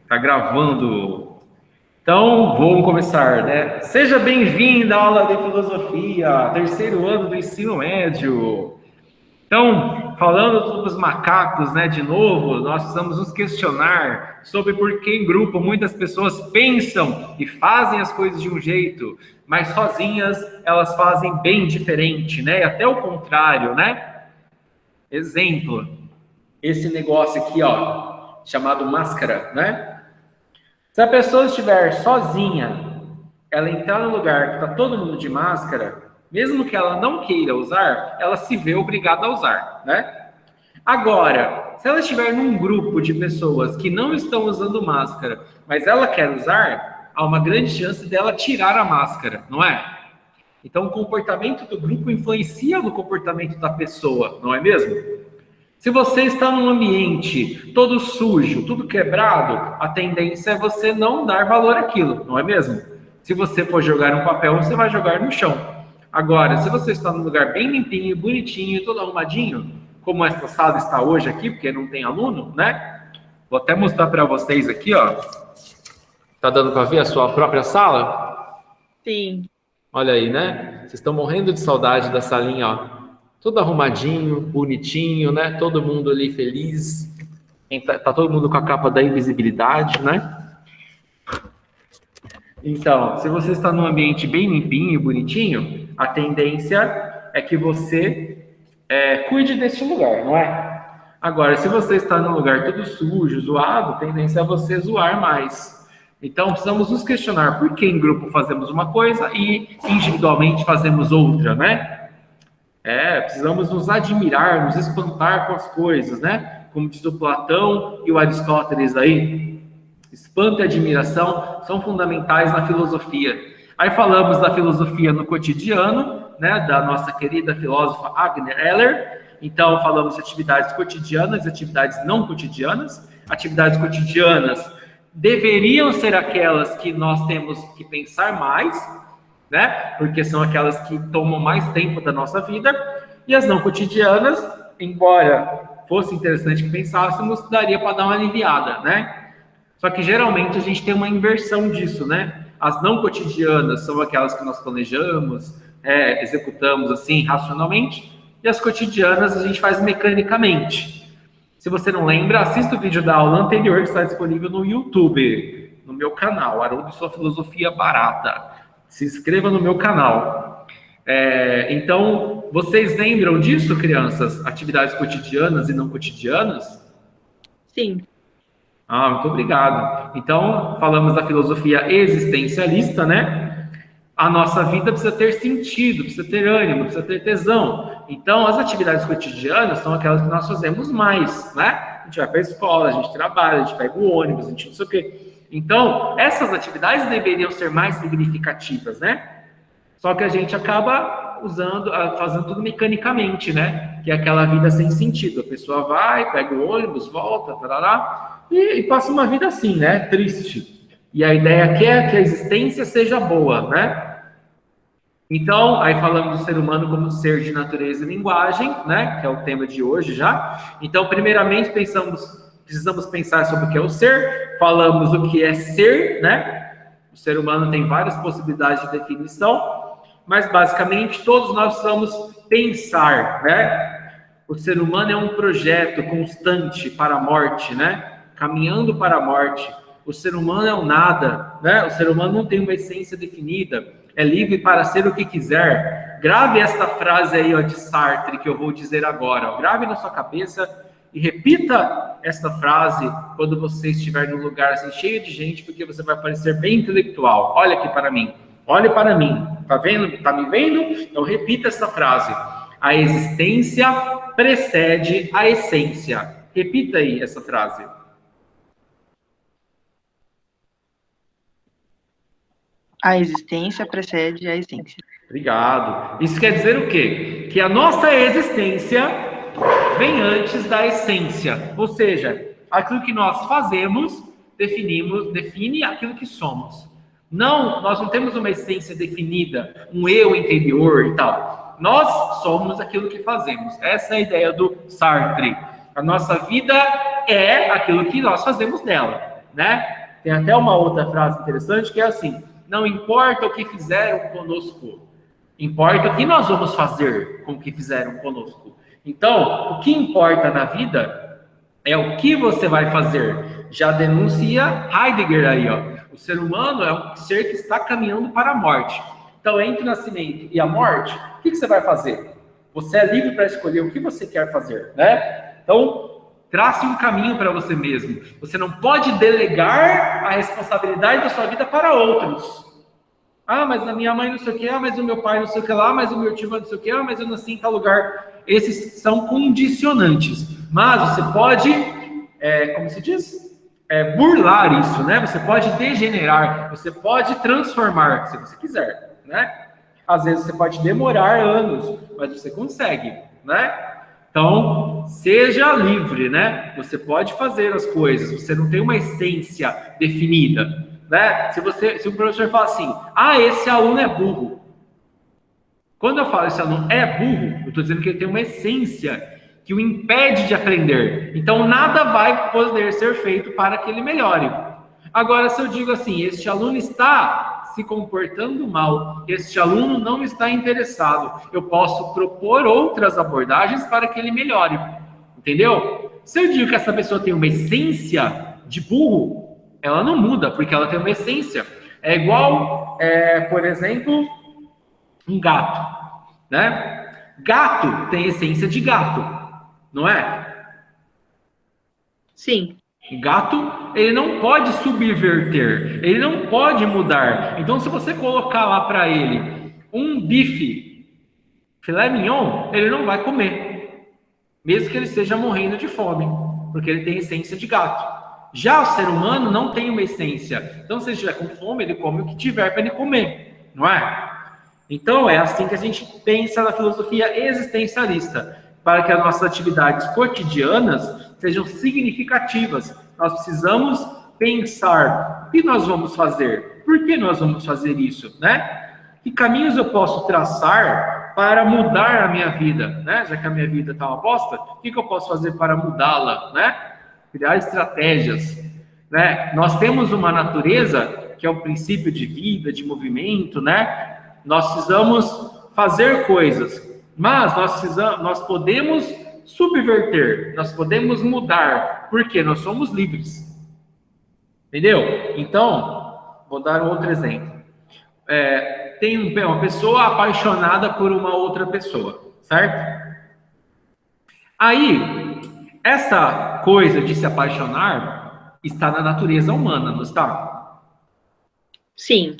Tá gravando. Então, vamos começar, né? Seja bem-vindo à aula de filosofia, terceiro ano do ensino médio. Então, falando sobre os macacos, né, de novo, nós precisamos nos questionar sobre por que em grupo muitas pessoas pensam e fazem as coisas de um jeito, mas sozinhas elas fazem bem diferente, né? E até o contrário, né? Exemplo, esse negócio aqui, ó, chamado máscara, né? Se a pessoa estiver sozinha, ela entrar no lugar que está todo mundo de máscara, mesmo que ela não queira usar, ela se vê obrigada a usar, né? Agora, se ela estiver num grupo de pessoas que não estão usando máscara, mas ela quer usar, há uma grande chance dela tirar a máscara, não é? Então, o comportamento do grupo influencia no comportamento da pessoa, não é mesmo? Se você está num ambiente todo sujo, tudo quebrado, a tendência é você não dar valor àquilo, não é mesmo? Se você for jogar um papel, você vai jogar no chão. Agora, se você está num lugar bem limpinho, bonitinho, todo arrumadinho, como essa sala está hoje aqui, porque não tem aluno, né? Vou até mostrar para vocês aqui, ó. Tá dando para ver a sua própria sala? Sim. Olha aí, né? Vocês estão morrendo de saudade da salinha, ó. Tudo arrumadinho, bonitinho, né? Todo mundo ali feliz. Tá todo mundo com a capa da invisibilidade, né? Então, se você está num ambiente bem limpinho e bonitinho, a tendência é que você cuide desse lugar, não é? Agora, se você está num lugar todo sujo, zoado, a tendência é você zoar mais. Então, precisamos nos questionar por que em grupo fazemos uma coisa e individualmente fazemos outra, né? Precisamos nos admirar, nos espantar com as coisas, né? Como diz o Platão e o Aristóteles aí, espanto e admiração são fundamentais na filosofia. Aí falamos da filosofia no cotidiano, né? Da nossa querida filósofa Agner Heller. Então, falamos de atividades cotidianas e atividades não cotidianas. Atividades cotidianas deveriam ser aquelas que nós temos que pensar mais, né? Porque são aquelas que tomam mais tempo da nossa vida, e as não cotidianas, embora fosse interessante que pensássemos, daria para dar uma aliviada, né? Só que geralmente a gente tem uma inversão disso, né? As não cotidianas são aquelas que nós planejamos, executamos assim racionalmente, e as cotidianas a gente faz mecanicamente. Se você não lembra, assista o vídeo da aula anterior que está disponível no YouTube, no meu canal, Haroldo Sua Filosofia Barata. Se inscreva no meu canal. Então, vocês lembram disso, crianças? Atividades cotidianas e não cotidianas? Sim. Muito obrigado. Então, falamos da filosofia existencialista, né? A nossa vida precisa ter sentido, precisa ter ânimo, precisa ter tesão. Então, as atividades cotidianas são aquelas que nós fazemos mais, né? A gente vai para a escola, a gente trabalha, a gente pega o ônibus, a gente não sei o quê. Então, essas atividades deveriam ser mais significativas, né? Só que a gente acaba fazendo tudo mecanicamente, né? Que é aquela vida sem sentido. A pessoa vai, pega o ônibus, volta, tarará, e passa uma vida assim, né? Triste. E a ideia aqui é que a existência seja boa, né? Então, aí falamos do ser humano como ser de natureza e linguagem, né? Que é o tema de hoje já. Então, primeiramente, precisamos pensar sobre o que é o ser, falamos o que é ser, né? O ser humano tem várias possibilidades de definição, mas basicamente todos nós precisamos pensar, né? O ser humano é um projeto constante para a morte, né? Caminhando para a morte. O ser humano é um nada, né? O ser humano não tem uma essência definida, é livre para ser o que quiser. Grave esta frase aí, ó, de Sartre, que eu vou dizer agora, ó. Grave na sua cabeça e repita esta frase quando você estiver num lugar assim, cheio de gente, porque você vai parecer bem intelectual. Olha aqui para mim, olhe para mim. Tá vendo? Tá me vendo? Então repita essa frase. A existência precede a essência. Repita aí essa frase. A existência precede a essência. Obrigado. Isso quer dizer o quê? Que a nossa existência vem antes da essência. Ou seja, aquilo que nós fazemos define aquilo que somos. Nós não temos uma essência definida, um eu interior e tal. Nós somos aquilo que fazemos. Essa é a ideia do Sartre. A nossa vida é aquilo que nós fazemos dela. né? Tem até uma outra frase interessante que é assim: não importa o que fizeram conosco, importa o que nós vamos fazer com o que fizeram conosco. Então, o que importa na vida é o que você vai fazer. Já denuncia Heidegger aí, ó. O ser humano é um ser que está caminhando para a morte. Então, entre o nascimento e a morte, o que você vai fazer? Você é livre para escolher o que você quer fazer, né? Então, trace um caminho para você mesmo. Você não pode delegar a responsabilidade da sua vida para outros. Ah, mas a minha mãe não sei o que, ah, mas o meu pai não sei o que lá, mas o meu tio não sei o que, ah, mas eu nasci em tal lugar. Esses são condicionantes. Mas você pode, como se diz? Burlar isso, né? Você pode degenerar, você pode transformar, se você quiser, né? Às vezes você pode demorar anos, mas você consegue, né? Então, seja livre, né? Você pode fazer as coisas, você não tem uma essência definida, né? Se o professor fala assim, esse aluno é burro. Quando eu falo esse aluno é burro, eu estou dizendo que ele tem uma essência que o impede de aprender. Então, nada vai poder ser feito para que ele melhore. Agora, se eu digo assim, este aluno está se comportando mal, este aluno não está interessado, eu posso propor outras abordagens para que ele melhore. Entendeu? Se eu digo que essa pessoa tem uma essência de burro, ela não muda, porque ela tem uma essência. É igual, por exemplo, um gato, né? Gato tem essência de gato, não é? Sim. Gato, ele não pode subverter, ele não pode mudar. Então, se você colocar lá para ele um bife filé mignon, ele não vai comer, mesmo que ele esteja morrendo de fome, porque ele tem essência de gato. Já o ser humano não tem uma essência. Então, se ele estiver com fome, ele come o que tiver para ele comer, não é? Então, é assim que a gente pensa na filosofia existencialista, para que as nossas atividades cotidianas sejam significativas. Nós precisamos pensar o que nós vamos fazer, por que nós vamos fazer isso, né? Que caminhos eu posso traçar para mudar a minha vida, né? Já que a minha vida está uma bosta, o que eu posso fazer para mudá-la, né? Criar estratégias, né? Nós temos uma natureza que é o princípio de vida, de movimento, né? Nós precisamos fazer coisas, mas nós podemos subverter, nós podemos mudar, porque nós somos livres. Entendeu? Então, vou dar um outro exemplo. Tem uma pessoa apaixonada por uma outra pessoa, certo? Aí, essa coisa de se apaixonar está na natureza humana, não está? Sim.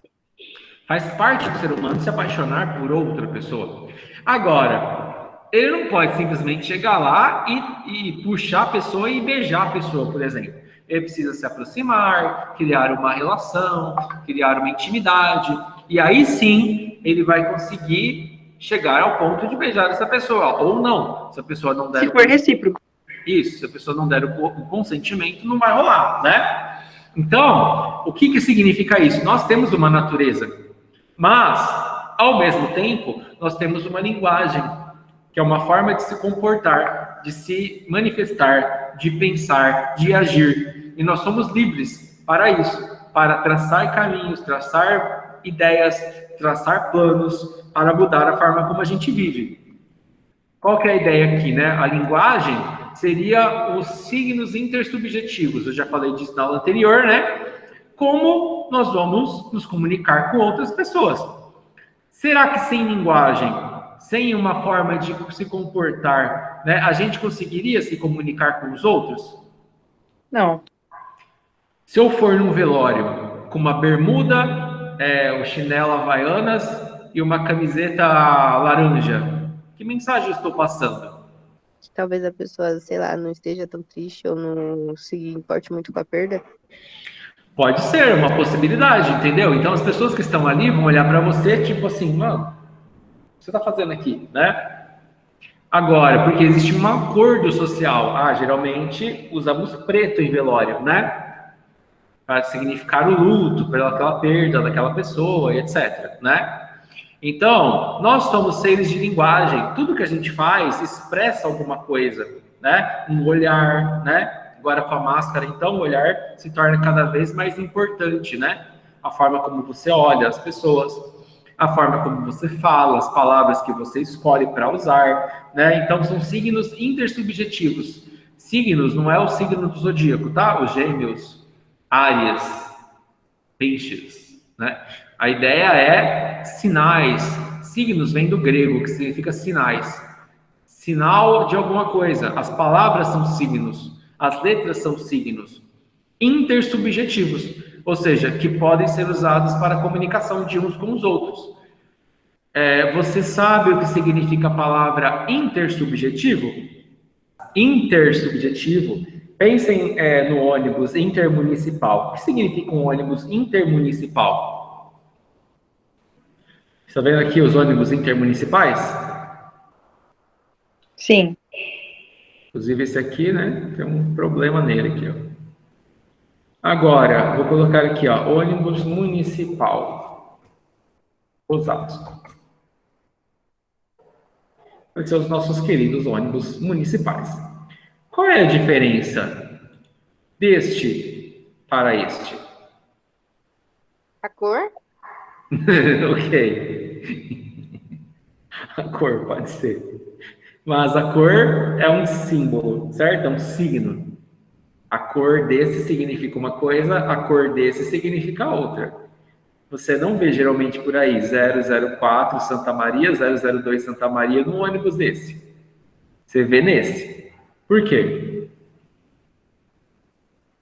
Faz parte do ser humano se apaixonar por outra pessoa. Agora, ele não pode simplesmente chegar lá e puxar a pessoa e beijar a pessoa, por exemplo. Ele precisa se aproximar, criar uma relação, criar uma intimidade. E aí sim, ele vai conseguir chegar ao ponto de beijar essa pessoa. Ou não, se a pessoa não der... Se for recíproco. Isso, se a pessoa não der o consentimento, não vai rolar, né? Então, o que significa isso? Nós temos uma natureza. Mas, ao mesmo tempo, nós temos uma linguagem, que é uma forma de se comportar, de se manifestar, de pensar, de agir. E nós somos livres para isso, para traçar caminhos, traçar ideias, traçar planos, para mudar a forma como a gente vive. Qual que é a ideia aqui, né? A linguagem seria os signos intersubjetivos. Eu já falei disso na aula anterior, né? Como nós vamos nos comunicar com outras pessoas. Será que sem linguagem, sem uma forma de se comportar, né, a gente conseguiria se comunicar com os outros? Não. Se eu for num velório com uma bermuda, o chinelo havaianas e uma camiseta laranja, que mensagem eu estou passando? Talvez a pessoa, sei lá, não esteja tão triste ou não se importe muito com a perda. Pode ser uma possibilidade, entendeu? Então as pessoas que estão ali vão olhar para você tipo assim, mano, o que você está fazendo aqui, né? Agora, porque existe um acordo social. Geralmente usamos preto em velório, né? Para significar o luto pelaquela perda daquela pessoa e etc, né? Então, nós somos seres de linguagem. Tudo que a gente faz expressa alguma coisa, né? Um olhar, né? Agora com a máscara, então, o olhar se torna cada vez mais importante, né? A forma como você olha as pessoas, a forma como você fala, as palavras que você escolhe para usar, né? Então, são signos intersubjetivos. Signos não é o signo do zodíaco, tá? Os Gêmeos, Áries, Peixes, né? A ideia é sinais. Signos vem do grego, que significa sinais. Sinal de alguma coisa. As palavras são signos, as letras são signos intersubjetivos, ou seja, que podem ser usados para a comunicação de uns com os outros. Você sabe o que significa a palavra intersubjetivo? Intersubjetivo. Pensem no ônibus intermunicipal. O que significa um ônibus intermunicipal? Está vendo aqui os ônibus intermunicipais? Sim. Inclusive esse aqui, né? Tem um problema nele aqui, ó. Agora, vou colocar aqui, ó, ônibus municipal. Osasco. Vai ser os nossos queridos ônibus municipais. Qual é a diferença deste para este? A cor? Ok. A cor pode ser. Mas a cor é um símbolo, certo? É um signo. A cor desse significa uma coisa, a cor desse significa outra. Você não vê geralmente por aí 004 Santa Maria, 002 Santa Maria num ônibus desse. Você vê nesse. Por quê?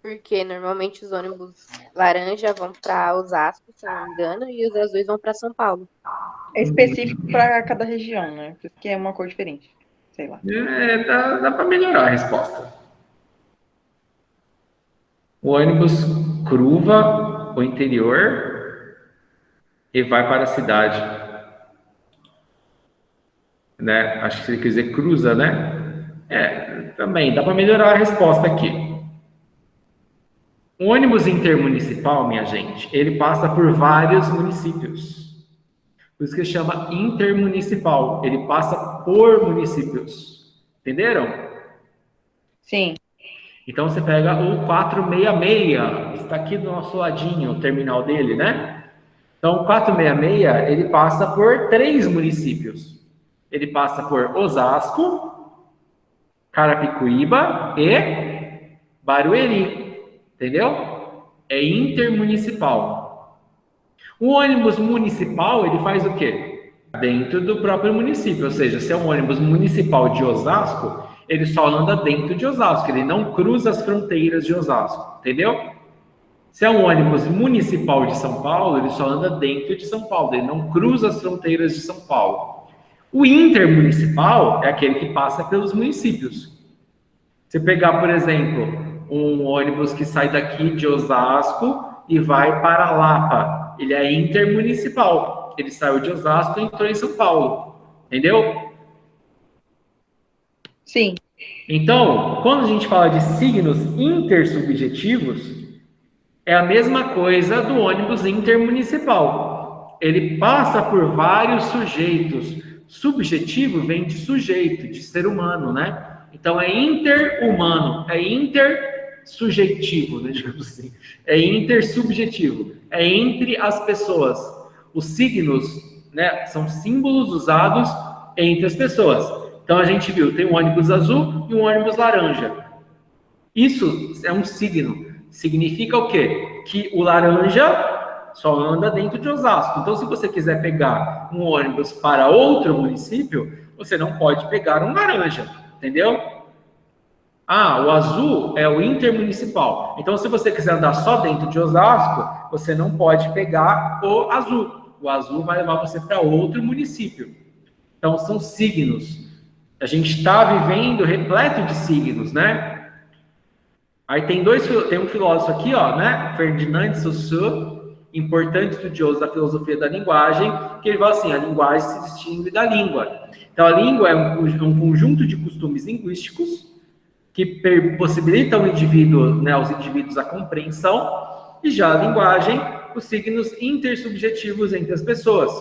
Porque normalmente os ônibus laranja vão para Osasco, se eu não me engano, e os azuis vão para São Paulo. É específico para cada região, né? Porque é uma cor diferente. Sei lá. Dá para melhorar a resposta. O ônibus cruza o interior e vai para a cidade. Né? Acho que você quer dizer cruza, né? Também dá para melhorar a resposta aqui. O ônibus intermunicipal, minha gente, ele passa por vários municípios. Por isso que chama intermunicipal. Ele passa por municípios. Entenderam? Sim. Então você pega o 466, está aqui do nosso ladinho, o terminal dele, né? Então o 466, ele passa por 3 municípios. Ele passa por Osasco, Carapicuíba e Barueri, entendeu? É intermunicipal. O ônibus municipal, ele faz o quê? Dentro do próprio município, ou seja, se é um ônibus municipal de Osasco, ele só anda dentro de Osasco, ele não cruza as fronteiras de Osasco, entendeu? Se é um ônibus municipal de São Paulo, ele só anda dentro de São Paulo, ele não cruza as fronteiras de São Paulo. O intermunicipal é aquele que passa pelos municípios. Se pegar, por exemplo, um ônibus que sai daqui de Osasco e vai para Lapa, ele é intermunicipal. Ele saiu de Osasco e entrou em São Paulo, entendeu? Sim. Então, quando a gente fala de signos intersubjetivos, é a mesma coisa do ônibus intermunicipal. Ele passa por vários sujeitos. Subjetivo vem de sujeito, de ser humano, né? Então é interhumano, é intersubjetivo, né, digamos assim. É intersubjetivo, é entre as pessoas. Os signos, né, são símbolos usados entre as pessoas. Então a gente viu, tem um ônibus azul e um ônibus laranja. Isso é um signo. Significa o quê? Que o laranja só anda dentro de Osasco. Então, se você quiser pegar um ônibus para outro município, você não pode pegar um laranja, entendeu? O azul é o intermunicipal. Então, se você quiser andar só dentro de Osasco, você não pode pegar o azul. O azul vai levar você para outro município. Então, são signos. A gente está vivendo repleto de signos, né? Aí tem um filósofo aqui, ó, né? Ferdinand de Saussure, importante estudioso da filosofia da linguagem, que ele fala assim: a linguagem se distingue da língua. Então, a língua é um conjunto de costumes linguísticos que possibilitam ao indivíduo, né, aos indivíduos a compreensão, e já a linguagem, os signos intersubjetivos entre as pessoas.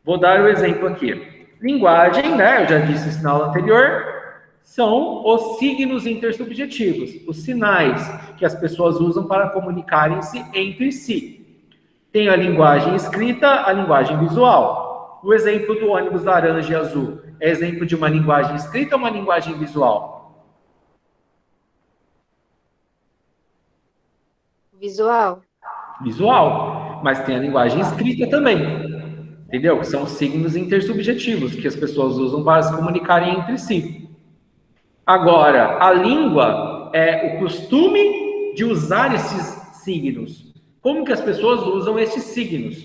Vou dar o exemplo aqui. Linguagem, né? Eu já disse isso na aula anterior. São os signos intersubjetivos, os sinais que as pessoas usam para comunicarem-se entre si. Tem a linguagem escrita, a linguagem visual. O exemplo do ônibus laranja e azul é exemplo de uma linguagem escrita ou uma linguagem visual? Visual. Visual, mas tem a linguagem escrita também, entendeu? Que são os signos intersubjetivos que as pessoas usam para se comunicarem entre si. Agora, a língua é o costume de usar esses signos. Como que as pessoas usam esses signos?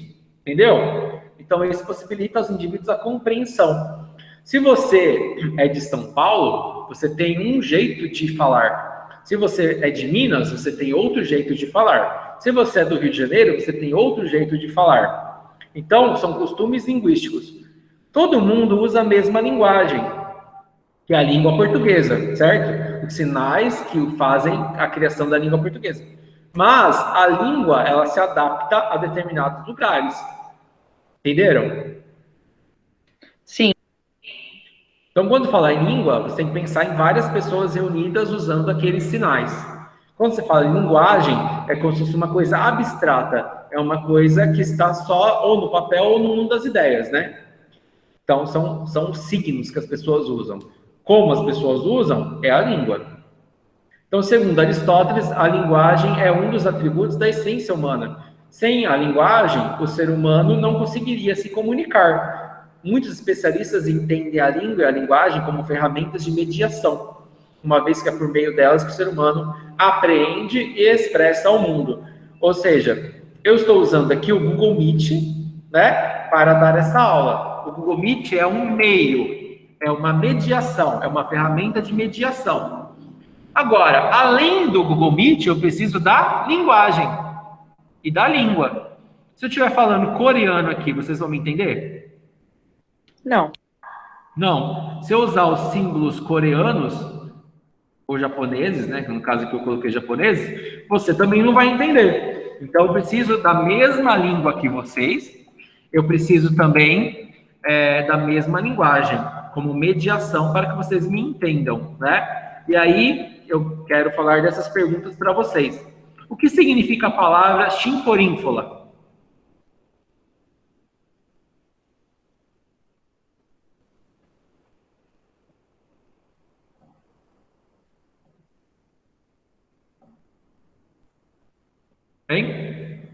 Entendeu? Então, isso possibilita aos indivíduos a compreensão. Se você é de São Paulo, você tem um jeito de falar. Se você é de Minas, você tem outro jeito de falar. Se você é do Rio de Janeiro, você tem outro jeito de falar. Então, são costumes linguísticos. Todo mundo usa a mesma linguagem, que é a língua portuguesa, certo? Os sinais que fazem a criação da língua portuguesa. Mas a língua, ela se adapta a determinados lugares. Entenderam? Sim. Então, quando falar em língua, você tem que pensar em várias pessoas reunidas usando aqueles sinais. Quando você fala em linguagem, é como se fosse uma coisa abstrata. É uma coisa que está só ou no papel ou no mundo das ideias, né? Então, são signos que as pessoas usam. Como as pessoas usam, é a língua. Então, segundo Aristóteles, a linguagem é um dos atributos da essência humana. Sem a linguagem, o ser humano não conseguiria se comunicar. Muitos especialistas entendem a língua e a linguagem como ferramentas de mediação, uma vez que é por meio delas que o ser humano apreende e expressa ao mundo. Ou seja, eu estou usando aqui o Google Meet, né, para dar essa aula. O Google Meet é um meio, é uma mediação, é uma ferramenta de mediação. Agora, além do Google Meet, eu preciso da linguagem e da língua. Se eu estiver falando coreano aqui, vocês vão me entender? Não. Não. Se eu usar os símbolos coreanos, ou japoneses, né, que no caso aqui eu coloquei japoneses, você também não vai entender. Então, eu preciso da mesma língua que vocês, eu preciso também da mesma linguagem, como mediação para que vocês me entendam, né? E aí, eu quero falar dessas perguntas para vocês. O que significa a palavra chinforínfola? Hein?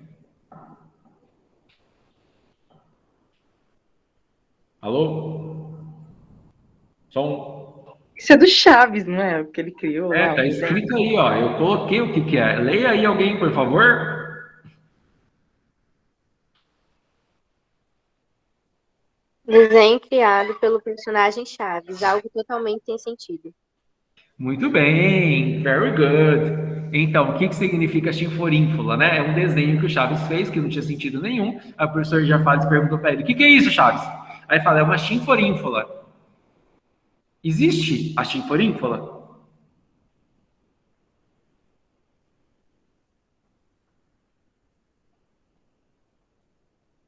Alô? Som. Isso é do Chaves, não é? O que ele criou lá. Tá escrito aí, ó. Eu coloquei o que é. Leia aí alguém, por favor. Desenho criado pelo personagem Chaves, algo totalmente sem sentido. Muito bem, very good. Então, o que significa chinforínfula, né? É um desenho que o Chaves fez, que não tinha sentido nenhum. Aí o professor Jafades perguntou para ele, o que é isso, Chaves? Aí fala, é uma chinforínfula. Existe a chinforínfula?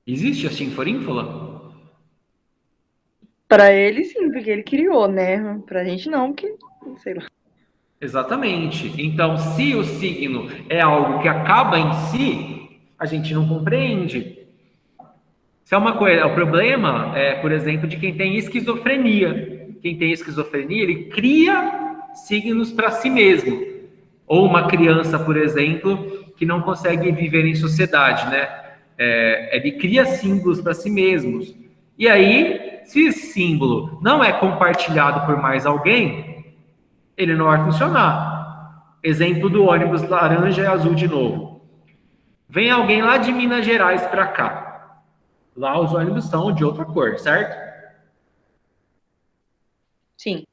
Existe a chinforínfula? Para ele, sim, porque ele criou, né? Pra gente não, porque, sei lá. Exatamente. Então, se o signo é algo que acaba em si, a gente não compreende. Isso é uma coisa. O problema é, por exemplo, de quem tem esquizofrenia. Quem tem esquizofrenia, ele cria signos para si mesmo. Ou uma criança, por exemplo, que não consegue viver em sociedade, né? Ele cria símbolos para si mesmos. E aí, se esse símbolo não é compartilhado por mais alguém, ele não vai funcionar. Exemplo do ônibus laranja e azul de novo. Vem alguém lá de Minas Gerais para cá. Lá os ônibus são de outra cor, certo? Sim.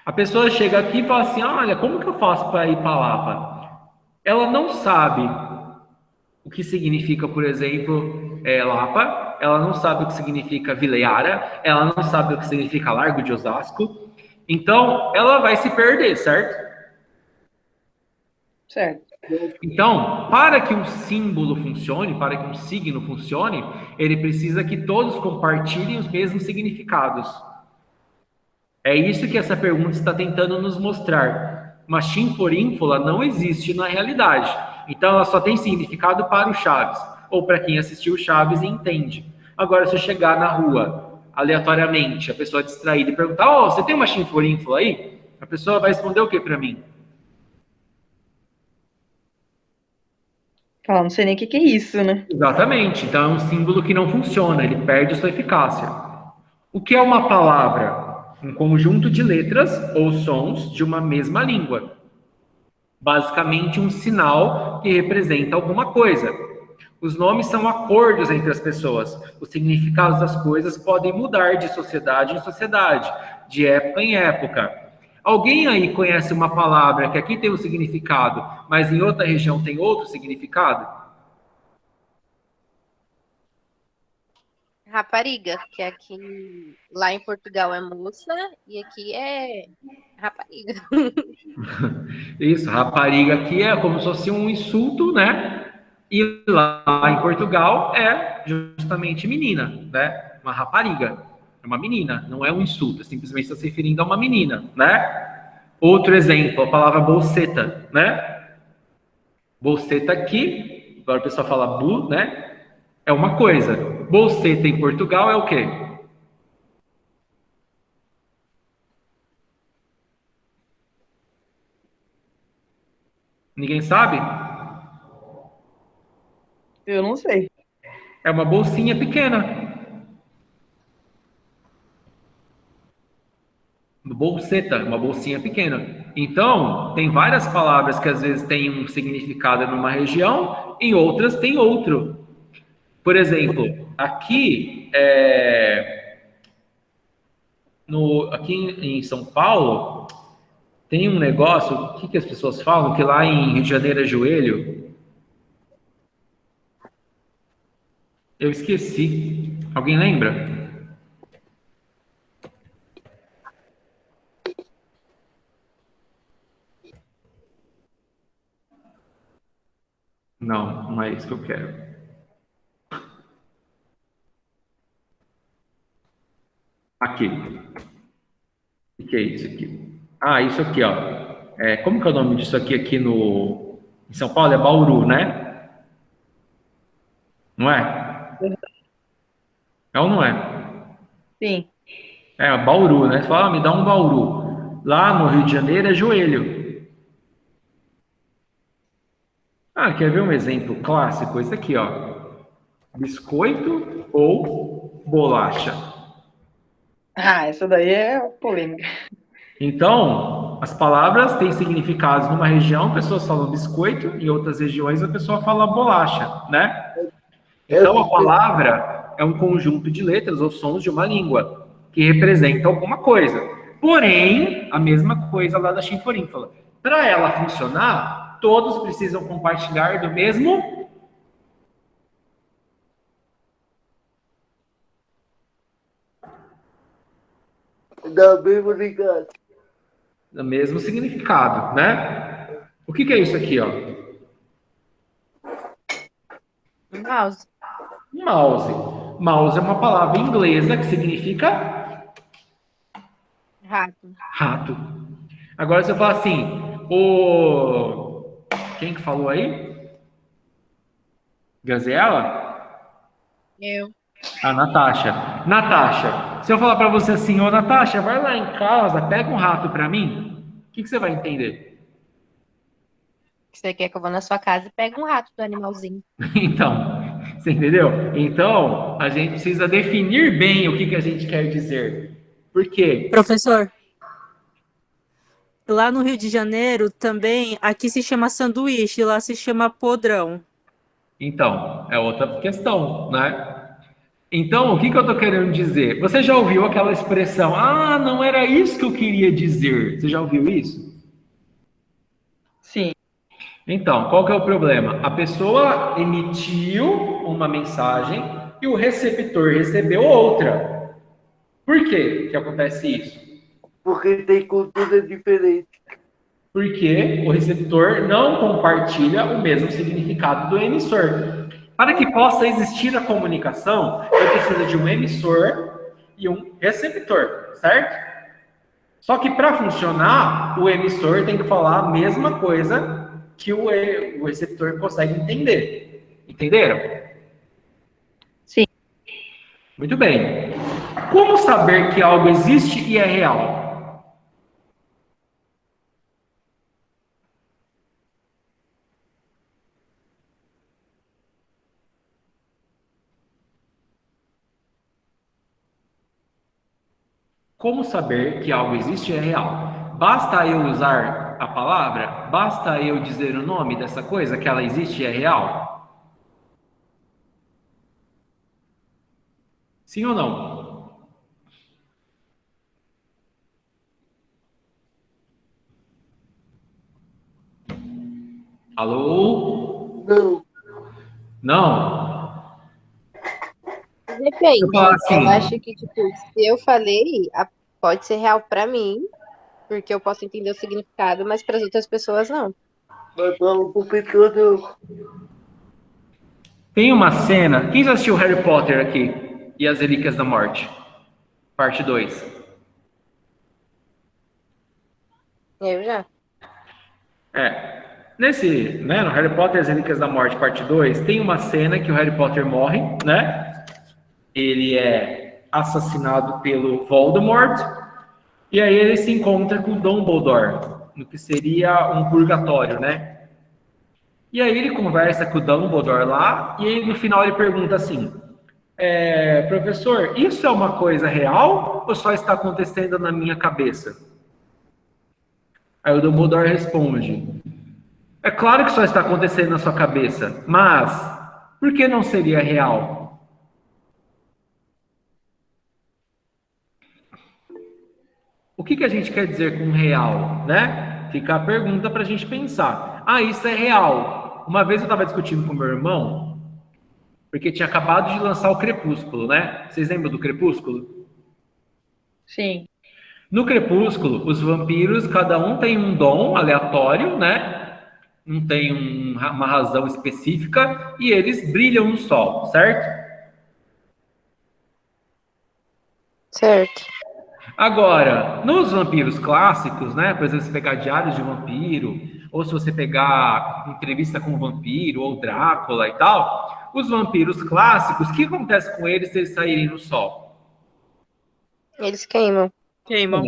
A pessoa chega aqui e fala assim, olha, como que eu faço para ir para Lapa? Ela não sabe o que significa, por exemplo, Lapa, ela não sabe o que significa Vila Yara, ela não sabe o que significa Largo de Osasco, então ela vai se perder, certo? Certo. Então, para que um símbolo funcione, para que um signo funcione, ele precisa que todos compartilhem os mesmos significados. É isso que essa pergunta está tentando nos mostrar. Uma chinforínfula não existe na realidade. Então, ela só tem significado para o Chaves, ou para quem assistiu o Chaves e entende. Agora, se eu chegar na rua, aleatoriamente, a pessoa distraída e perguntar, oh, você tem uma chinforínfula aí? A pessoa vai responder o que para mim? Fala, não sei nem o que é isso, né? Exatamente. Então, é um símbolo que não funciona, ele perde sua eficácia. O que é uma palavra? Um conjunto de letras ou sons de uma mesma língua. Basicamente, um sinal que representa alguma coisa. Os nomes são acordos entre as pessoas. Os significados das coisas podem mudar de sociedade em sociedade, de época em época. Alguém aí conhece uma palavra que aqui tem um significado, mas em outra região tem outro significado? Rapariga, que aqui lá em Portugal é moça e aqui é rapariga. Isso, rapariga aqui é como se fosse um insulto, né? E lá em Portugal é justamente menina, né? Uma rapariga, é uma menina, não é um insulto, é simplesmente está se referindo a uma menina, né? Outro exemplo, a palavra bolseta, né? Bolseta aqui, agora o pessoal fala bu, né? É uma coisa. Bolseta em Portugal é o quê? Ninguém sabe? Eu não sei. É uma bolsinha pequena. Bolseta, uma bolsinha pequena. Então, tem várias palavras que às vezes têm um significado numa região, em outras tem outro. Por exemplo, aqui, aqui em São Paulo, tem um negócio, o que as pessoas falam? Que lá em Rio de Janeiro é joelho. Eu esqueci. Alguém lembra? Não, não é isso que eu quero. Aqui. O que é isso aqui? Ah, isso aqui, ó. Como que é o nome disso aqui em São Paulo? É Bauru, né? Não é? É ou não é? Sim. É, Bauru, né? Você fala, me dá um Bauru. Lá no Rio de Janeiro é joelho. Ah, quer ver um exemplo clássico? Esse aqui, ó. Biscoito ou bolacha? Ah, essa daí é polêmica. Então, as palavras têm significados numa região, pessoas falam biscoito, em outras regiões a pessoa fala bolacha, né? Então, a palavra é um conjunto de letras ou sons de uma língua que representa alguma coisa. Porém, a mesma coisa lá da chinforínfala. Para ela funcionar, todos precisam compartilhar do mesmo do mesmo significado, né? O que é isso aqui, ó? Mouse. Mouse. Mouse é uma palavra inglesa que significa Rato. rato. Agora, se eu falar assim, quem que falou aí? Gaziela? Eu. A Natasha. Natasha, se eu falar para você assim, ô Natasha, vai lá em casa, pega um rato para mim, o que você vai entender? Você quer que eu vá na sua casa e pegue um rato do animalzinho. Então, você entendeu? Então, a gente precisa definir bem o que a gente quer dizer. Por quê? Professor, lá no Rio de Janeiro também, aqui se chama sanduíche, lá se chama podrão. Então, é outra questão, né? Então, o que eu estou querendo dizer? Você já ouviu aquela expressão, ah, não era isso que eu queria dizer? Você já ouviu isso? Sim. Então, qual que é o problema? A pessoa emitiu uma mensagem e o receptor recebeu outra. Por que acontece isso? Porque tem cultura diferente. Porque o receptor não compartilha o mesmo significado do emissor. Para que possa existir a comunicação, eu preciso de um emissor e um receptor, certo? Só que para funcionar, o emissor tem que falar a mesma coisa que o receptor consegue entender. Entenderam? Sim. Muito bem. Como saber que algo existe e é real? Como saber que algo existe e é real? Basta eu usar a palavra? Basta eu dizer o nome dessa coisa, que ela existe e é real? Sim ou não? Alô? Não. Não? Depende. Eu falo assim, Eu acho que, tipo, se eu falei, pode ser real pra mim, porque eu posso entender o significado, mas para as outras pessoas não. Mas fala pro pessoa não. tem uma cena. Quem já assistiu Harry Potter aqui? E as Relíquias da Morte? Parte 2. Eu já. No Harry Potter e as Relíquias da Morte, parte 2, tem uma cena que o Harry Potter morre, né? Ele é assassinado pelo Voldemort, e aí ele se encontra com Dumbledore, no que seria um purgatório, né? E aí ele conversa com o Dumbledore lá, e aí no final ele pergunta assim, professor, isso é uma coisa real ou só está acontecendo na minha cabeça? Aí o Dumbledore responde, é claro que só está acontecendo na sua cabeça, mas por que não seria real? O que a gente quer dizer com real, né? Fica a pergunta para a gente pensar. Ah, isso é real. Uma vez eu estava discutindo com meu irmão, porque tinha acabado de lançar o Crepúsculo, né? Vocês lembram do Crepúsculo? Sim. No Crepúsculo, os vampiros, cada um tem um dom aleatório, né? Não tem uma razão específica, e eles brilham no sol, certo? Certo. Agora, nos vampiros clássicos, né? Por exemplo, se pegar Diários de um Vampiro, ou se você pegar Entrevista com o Vampiro, ou Drácula e tal, os vampiros clássicos, o que acontece com eles se eles saírem no sol? Eles queimam. Queimam.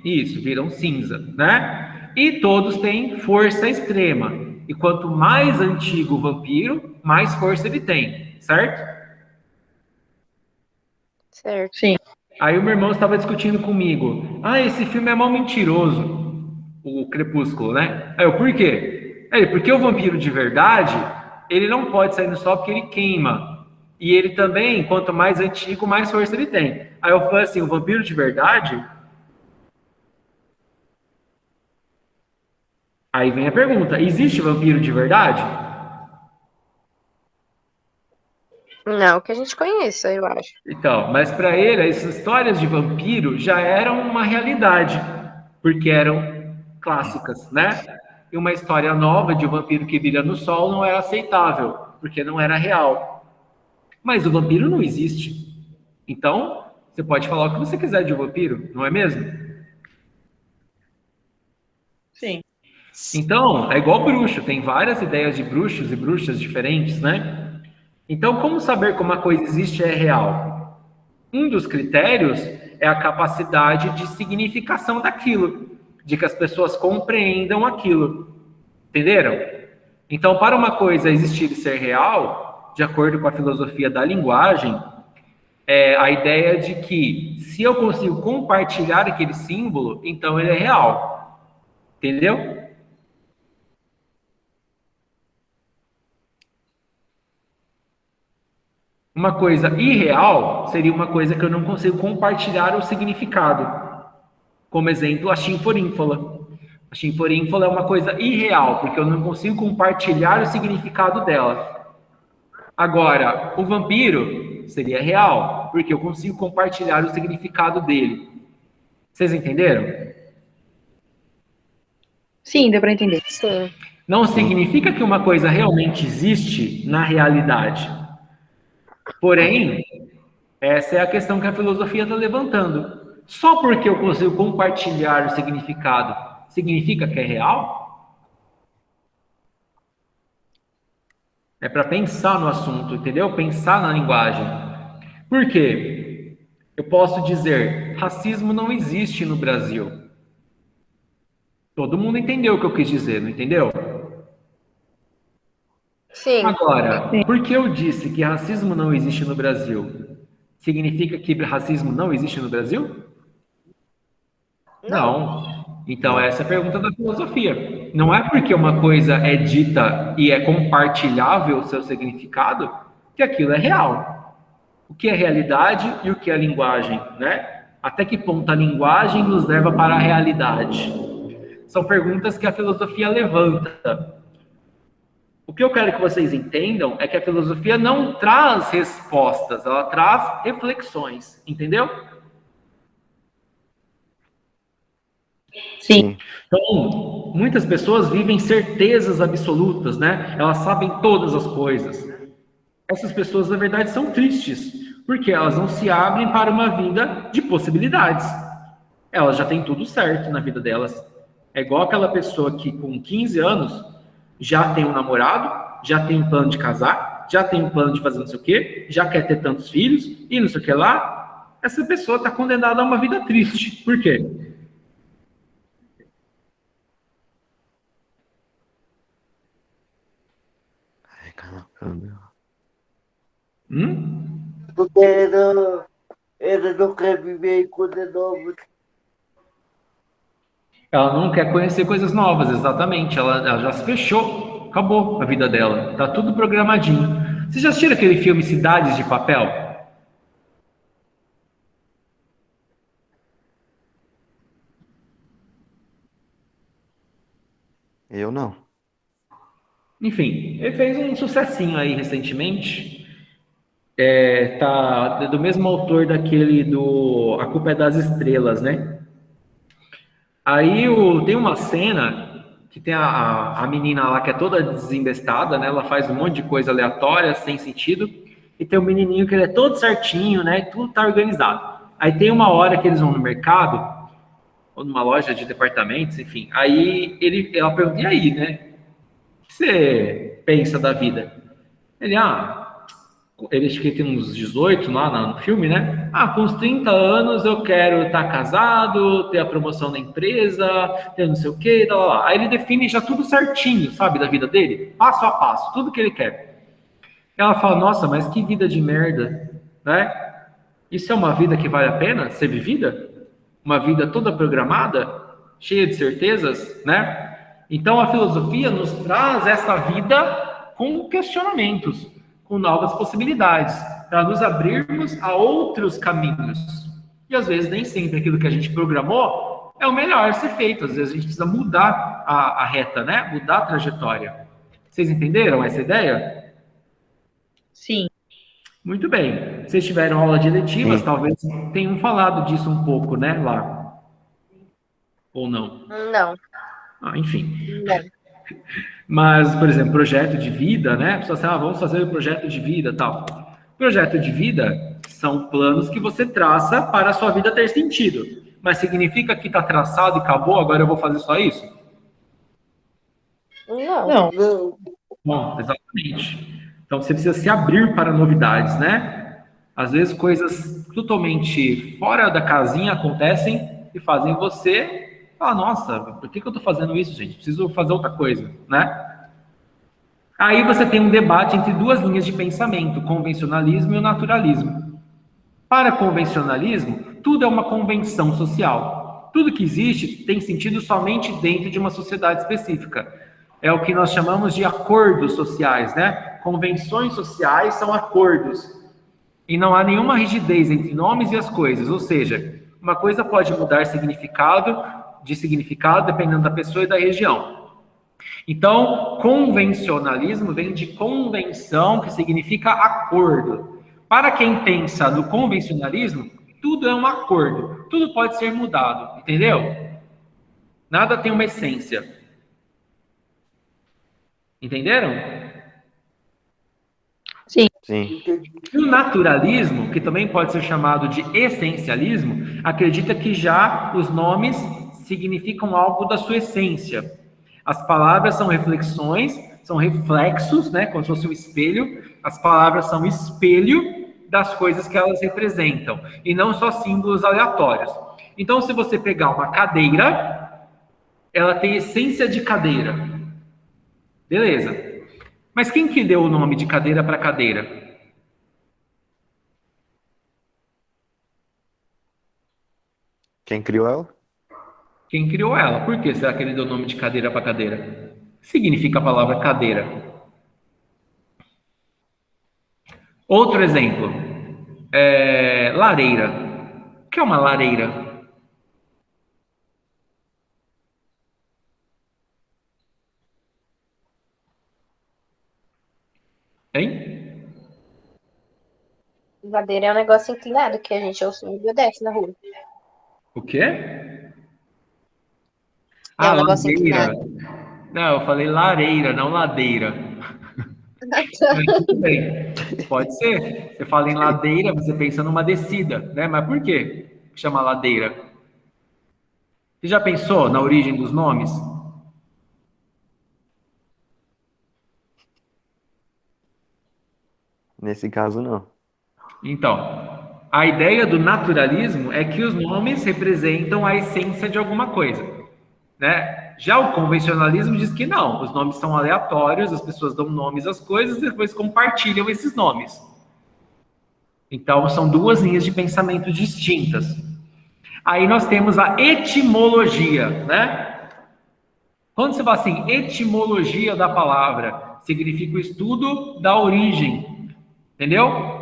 Isso, viram cinza, né? E todos têm força extrema. E quanto mais antigo o vampiro, mais força ele tem, certo? Certo. Sim. Aí o meu irmão estava discutindo comigo. Ah, esse filme é mal mentiroso, o Crepúsculo, né? Aí eu, por quê? Aí, porque o vampiro de verdade, ele não pode sair no sol porque ele queima. E ele também, quanto mais antigo, mais força ele tem. Aí eu falei assim, o vampiro de verdade... Aí vem a pergunta, existe vampiro de verdade? Não que a gente conheça, eu acho. Então, mas para ele, essas histórias de vampiro já eram uma realidade, porque eram clássicas, né? E uma história nova de um vampiro que brilha no sol não era aceitável, porque não era real. Mas o vampiro não existe. Então, você pode falar o que você quiser de um vampiro, não é mesmo? Sim. Então, é igual bruxo, tem várias ideias de bruxos e bruxas diferentes, né? Então, como saber como a coisa existe e é real? Um dos critérios é a capacidade de significação daquilo, de que as pessoas compreendam aquilo. Entenderam? Então, para uma coisa existir e ser real, de acordo com a filosofia da linguagem, é a ideia de que se eu consigo compartilhar aquele símbolo, então ele é real. Entendeu? Uma coisa irreal seria uma coisa que eu não consigo compartilhar o significado. Como exemplo, a chinforínfola. A chinforínfola é uma coisa irreal, porque eu não consigo compartilhar o significado dela. Agora, o vampiro seria real, porque eu consigo compartilhar o significado dele. Vocês entenderam? Sim, deu para entender. Sim. Não significa que uma coisa realmente existe na realidade. Porém, essa é a questão que a filosofia está levantando. Só porque eu consigo compartilhar o significado, significa que é real? É para pensar no assunto, entendeu? Pensar na linguagem. Por quê? Eu posso dizer, racismo não existe no Brasil. Todo mundo entendeu o que eu quis dizer, não entendeu? Sim. Agora, porque eu disse que racismo não existe no Brasil, significa que racismo não existe no Brasil? Não. Então, essa é a pergunta da filosofia. Não é porque uma coisa é dita e é compartilhável o seu significado que aquilo é real. O que é realidade e o que é linguagem, né? Até que ponto a linguagem nos leva para a realidade? São perguntas que a filosofia levanta. O que eu quero que vocês entendam é que a filosofia não traz respostas, ela traz reflexões, entendeu? Sim. Então, muitas pessoas vivem certezas absolutas, né? Elas sabem todas as coisas. Essas pessoas, na verdade, são tristes, porque elas não se abrem para uma vida de possibilidades. Elas já têm tudo certo na vida delas. É igual aquela pessoa que, com 15 anos, já tem um namorado, já tem um plano de casar, já tem um plano de fazer não sei o quê, já quer ter tantos filhos e não sei o que lá. Essa pessoa está condenada a uma vida triste. Por quê? Porque ela não quer viver em coisas novas. Ela não quer conhecer coisas novas, exatamente. Ela já se fechou, acabou a vida dela. Tá tudo programadinho. Vocês já assistiram aquele filme Cidades de Papel? Eu não. Enfim, ele fez um sucessinho aí recentemente. Tá do mesmo autor daquele do A Culpa é das Estrelas, né? Aí tem uma cena que tem a menina lá que é toda desembestada, né? Ela faz um monte de coisa aleatória, sem sentido. E tem o menininho que ele é todo certinho, né? Tudo tá organizado. Aí tem uma hora que eles vão no mercado, ou numa loja de departamentos, enfim. Aí ela pergunta, e aí, né? O que você pensa da vida? Ele, ele acho que tem uns 18 lá no filme, né? Com uns 30 anos eu quero estar casado, ter a promoção na empresa, ter não sei o quê, lá, lá. Aí ele define já tudo certinho, sabe, da vida dele, passo a passo, tudo que ele quer. Ela fala, nossa, mas que vida de merda, né? Isso é uma vida que vale a pena ser vivida? Uma vida toda programada, cheia de certezas, né? Então a filosofia nos traz essa vida com questionamentos, com novas possibilidades, para nos abrirmos a outros caminhos. E às vezes nem sempre aquilo que a gente programou é o melhor a ser feito. Às vezes a gente precisa mudar a reta, né? Mudar a trajetória. Vocês entenderam essa ideia? Sim. Muito bem. Vocês tiveram aula de eletivas, Sim. talvez tenham falado disso um pouco, né, lá? Ou não? Não. Enfim. Não. Mas, por exemplo, projeto de vida, né? A pessoa assim, vamos fazer o projeto de vida, tal. Projeto de vida são planos que você traça para a sua vida ter sentido. Mas significa que está traçado e acabou, agora eu vou fazer só isso? Não. Não. Bom, exatamente. Então você precisa se abrir para novidades, né? Às vezes coisas totalmente fora da casinha acontecem e fazem você falar, nossa, por que eu estou fazendo isso, gente? Preciso fazer outra coisa, né? Aí você tem um debate entre duas linhas de pensamento, o convencionalismo e o naturalismo. Para convencionalismo, tudo é uma convenção social. Tudo que existe tem sentido somente dentro de uma sociedade específica. É o que nós chamamos de acordos sociais, né? Convenções sociais são acordos. E não há nenhuma rigidez entre nomes e as coisas. Ou seja, uma coisa pode mudar de significado dependendo da pessoa e da região. Então, convencionalismo vem de convenção, que significa acordo. Para quem pensa no convencionalismo, tudo é um acordo. Tudo pode ser mudado, entendeu? Nada tem uma essência. Entenderam? Sim. Entendi. E o naturalismo, que também pode ser chamado de essencialismo, acredita que já os nomes significam algo da sua essência. As palavras são reflexões, são reflexos, né, como se fosse um espelho. As palavras são espelho das coisas que elas representam, e não só símbolos aleatórios. Então, se você pegar uma cadeira, ela tem essência de cadeira. Beleza. Mas quem que deu o nome de cadeira para cadeira? Quem criou ela? Quem criou ela? Por que será que ele deu o nome de cadeira para cadeira? Significa a palavra cadeira. Outro exemplo. Lareira. O que é uma lareira? Hein? Ladeira é um negócio inclinado que a gente ouve e desce na rua. O quê? É Ah, um negócio ladeira. inclinado. Não, eu falei lareira, não ladeira. Mas tudo bem. Pode ser. Você fala em ladeira, você pensa numa descida, né? Mas por quê que chama ladeira? Você já pensou na origem dos nomes? Nesse caso, não. Então, a ideia do naturalismo é que os nomes representam a essência de alguma coisa, né? Já o convencionalismo diz que não, os nomes são aleatórios, as pessoas dão nomes às coisas e depois compartilham esses nomes. Então, são duas linhas de pensamento distintas. Aí nós temos a etimologia, né? Quando você fala assim, etimologia da palavra, significa o estudo da origem, entendeu?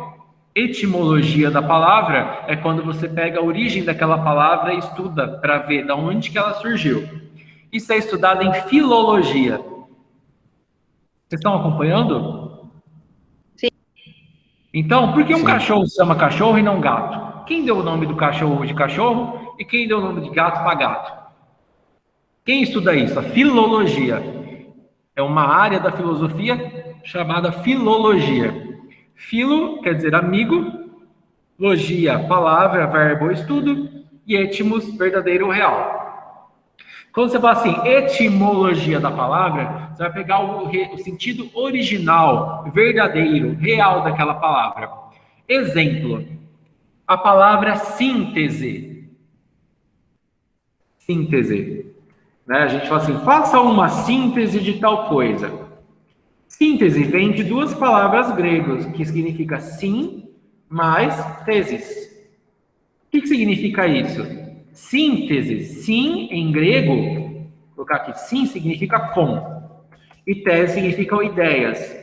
Etimologia da palavra é quando você pega a origem daquela palavra e estuda para ver de onde que ela surgiu. Isso é estudado em filologia. Vocês estão acompanhando? Sim. Então, por que um Sim. cachorro se chama cachorro e não gato? Quem deu o nome do cachorro de cachorro e quem deu o nome de gato para gato? Quem estuda isso? A filologia. É uma área da filosofia chamada filologia. Filo quer dizer amigo, logia, palavra, verbo, estudo, e etimos, verdadeiro, real. Quando você fala assim, etimologia da palavra, você vai pegar o sentido original, verdadeiro, real daquela palavra. Exemplo, a palavra síntese. Síntese. Né? A gente fala assim, faça uma síntese de tal coisa. Síntese vem de duas palavras gregas, que significa sim mais teses. O que significa isso? Síntese, sim em grego, vou colocar aqui, sim significa com, e tese significam ideias.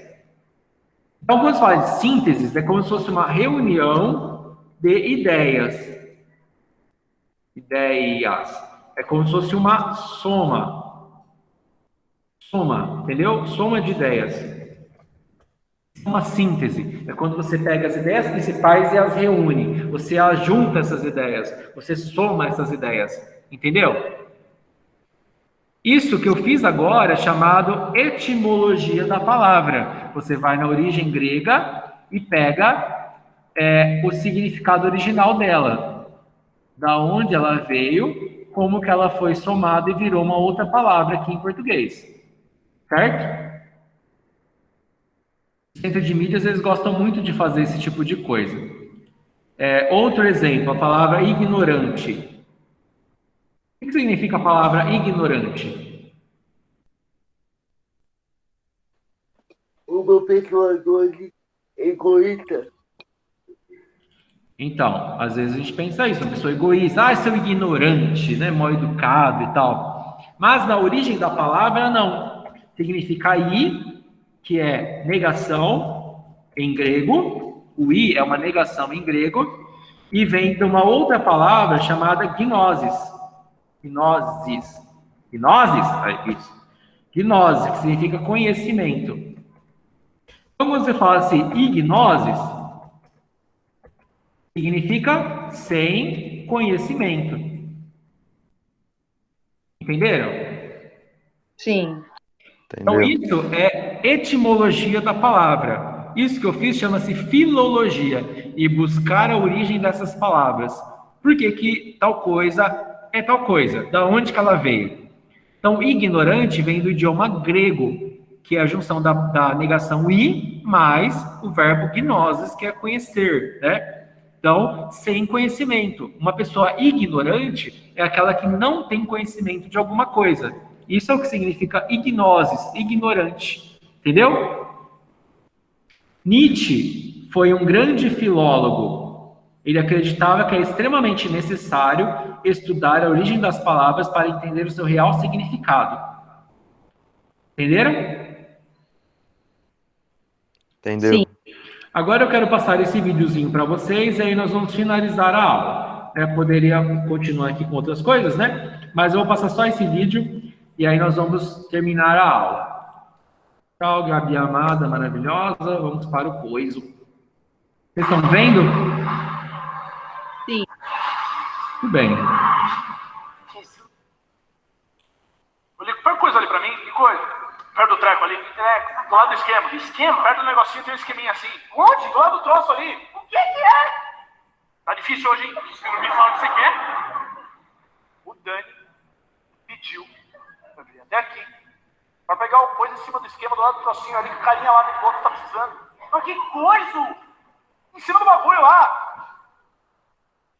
Então, quando se fala de síntese, é como se fosse uma reunião de ideias. Ideias. É como se fosse uma soma. Soma, entendeu? Soma de ideias. Uma síntese é quando você pega as ideias principais e as reúne. Você junta essas ideias. Você soma essas ideias. Entendeu? Isso que eu fiz agora é chamado etimologia da palavra. Você vai na origem grega e pega o significado original dela. Da onde ela veio, como que ela foi somada e virou uma outra palavra aqui em português. Certo? Centro de mídias, eles gostam muito de fazer esse tipo de coisa. Outro exemplo, a palavra ignorante. O que significa a palavra ignorante? Uma pessoa egoísta. Então, às vezes a gente pensa isso, uma pessoa egoísta, seu ignorante, né, mal educado e tal. Mas na origem da palavra, não. Significa i, que é negação em grego. O i é uma negação em grego. E vem de uma outra palavra chamada gnosis. Gnosis. Gnosis? Isso. Gnose, que significa conhecimento. Quando você fala assim, ignosis, significa sem conhecimento. Entenderam? Sim. Então, Entendeu? isso é etimologia da palavra. Isso que eu fiz chama-se filologia, e buscar a origem dessas palavras. Por que que tal coisa é tal coisa? Da onde que ela veio? Então, ignorante vem do idioma grego, que é a junção da negação i mais o verbo gnosis, que é conhecer, né? Então, sem conhecimento. Uma pessoa ignorante é aquela que não tem conhecimento de alguma coisa. Isso é o que significa ignosis, ignorante. Entendeu? Nietzsche foi um grande filólogo. Ele acreditava que é extremamente necessário estudar a origem das palavras para entender o seu real significado. Entenderam? Entendeu? Sim. Agora eu quero passar esse videozinho para vocês e aí nós vamos finalizar a aula. Eu poderia continuar aqui com outras coisas, né? Mas eu vou passar só esse vídeo e aí nós vamos terminar a aula. Tchau, Gabi amada, maravilhosa. Vamos para o coiso. Vocês estão vendo? Sim. Tudo bem. Põe coisa ali pra mim, que coisa? Perto do treco ali. É, do lado do esquema. Esquema? Perto do negocinho tem um esqueminha assim. Onde? Do lado do troço ali. O que é? Tá difícil hoje, hein? Você não me fala o que você quer? O Dani pediu pra vir até aqui pra pegar o coisa em cima do esquema, do lado do trocinho ali, que o carinha lá do outro tá precisando. Mas que coisa? Em cima do bagulho lá.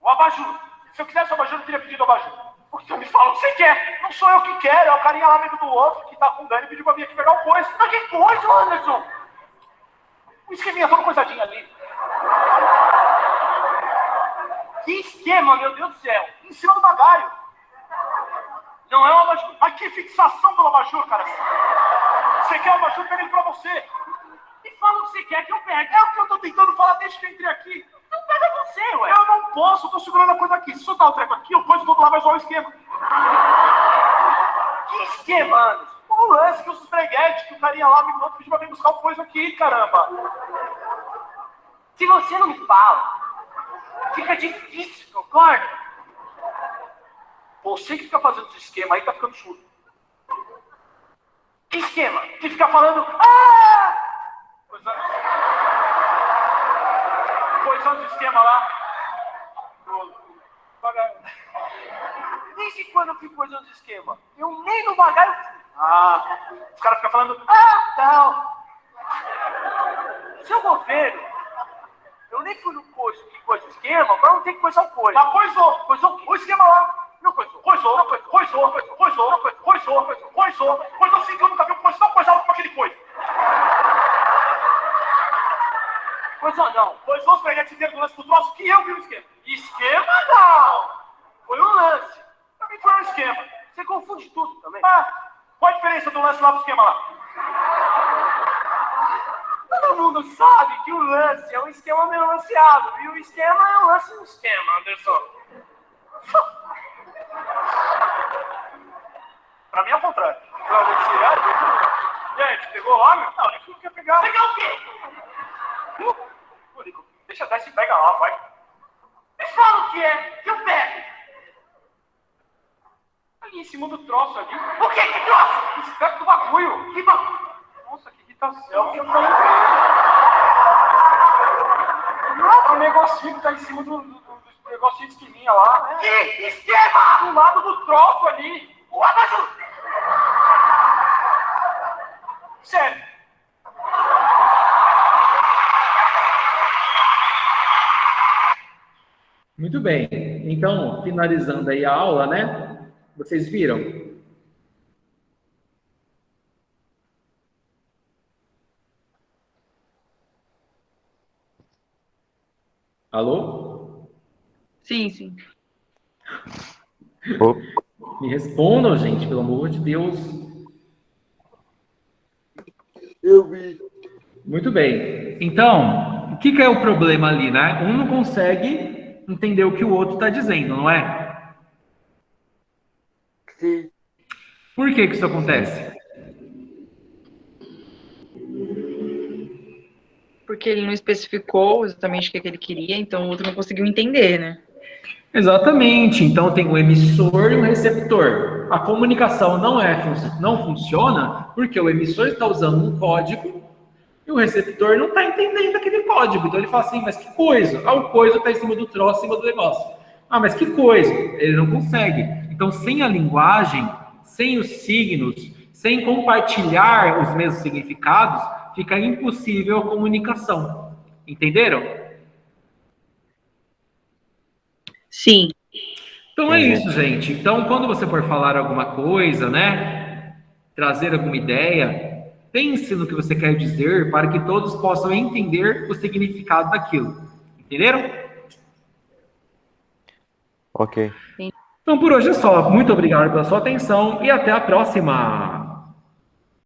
O abajur. Se eu quisesse o abajur, eu não teria pedido o abajur. Porque você me fala o que você quer. Não sou eu que quero, é o carinha lá amigo do outro que tá com o Dani e pediu pra vir aqui pegar o coisa. Mas que coisa, Anderson? O esqueminha todo coisadinho ali. Que esquema, meu Deus do céu. Em cima do bagalho. Não é o abajur. Mas que fixação pelo abajur, cara. Você quer o abajur, pega ele pra você. Me fala o que você quer que eu pegue. É o que eu tô tentando falar desde que eu entrei aqui. Não pega você, ué. Eu não posso, eu tô segurando a coisa aqui. Se soltar o treco aqui, eu coisa do outro lado vai zoar o esquema. Que esquema, Anderson? O lance que os espreguetes, que o carinha lá me mandou pedir pra vir buscar o coisa aqui, caramba. Se você não me fala, fica difícil, concorda? Você que fica fazendo esse esquema aí tá ficando surdo. Que esquema? De ficar falando... Coisando o esquema lá. Desde quando eu fico coisando o esquema? Eu nem no bagalho... os caras ficam falando... tal. Seu governo... Eu nem fui no coisa que coisa o esquema, pra não ter que coisar o coisa. Mas coisou. Coisou o quê? O esquema lá. Não coisou. Coisou sim, que eu nunca vi um coisa. Não coisava com aquele coisa. Coisou não. Coisou os preguetes inteiros do lance do troço que eu vi o esquema. Esquema não. Foi um lance. Pra mim foi um esquema. Você confunde tudo também. Qual a diferença do lance lá do esquema lá? Todo mundo sabe que o lance é um esquema meio lanceado. E o esquema é um lance no esquema, Anderson. Pra mim é o contrário. Pra você, gente, pegou lá, meu? Não, nem que não quer pegar. Pegar o quê? Deixa até se pega lá, vai. Me fala o que é, que eu pego. Ali em cima do troço ali. O que troço? Espero do bagulho. Que bagulho? Nossa, que irritação. Que eu falei. Não, é um negocinho que tá em cima do negocinho de esquininha lá, né? Que esquema? Do lado do troço ali. O abajur. Sério. Muito bem. Então, finalizando aí a aula, né? Vocês viram? Alô? Sim. Opa. Me respondam, gente, pelo amor de Deus. Eu vi. Muito bem. Então, o que é o problema ali, né? Um não consegue entender o que o outro está dizendo, não é? Sim. Por que isso acontece? Porque ele não especificou exatamente o que ele queria, então o outro não conseguiu entender, né? Exatamente. Então tem um emissor e um receptor. A comunicação não funciona porque o emissor está usando um código E o receptor não está entendendo aquele código. Então ele fala assim, mas que coisa? Ah, o coisa está em cima do troço, em cima do negócio. Ah, mas que coisa? Ele não consegue. Então, sem a linguagem, sem os signos, sem compartilhar os mesmos significados, fica impossível a comunicação. Entenderam? Sim. Então é isso, gente. Então, quando você for falar alguma coisa, né, trazer alguma ideia, pense no que você quer dizer para que todos possam entender o significado daquilo. Entenderam? Ok. Então, por hoje é só. Muito obrigado pela sua atenção e até a próxima!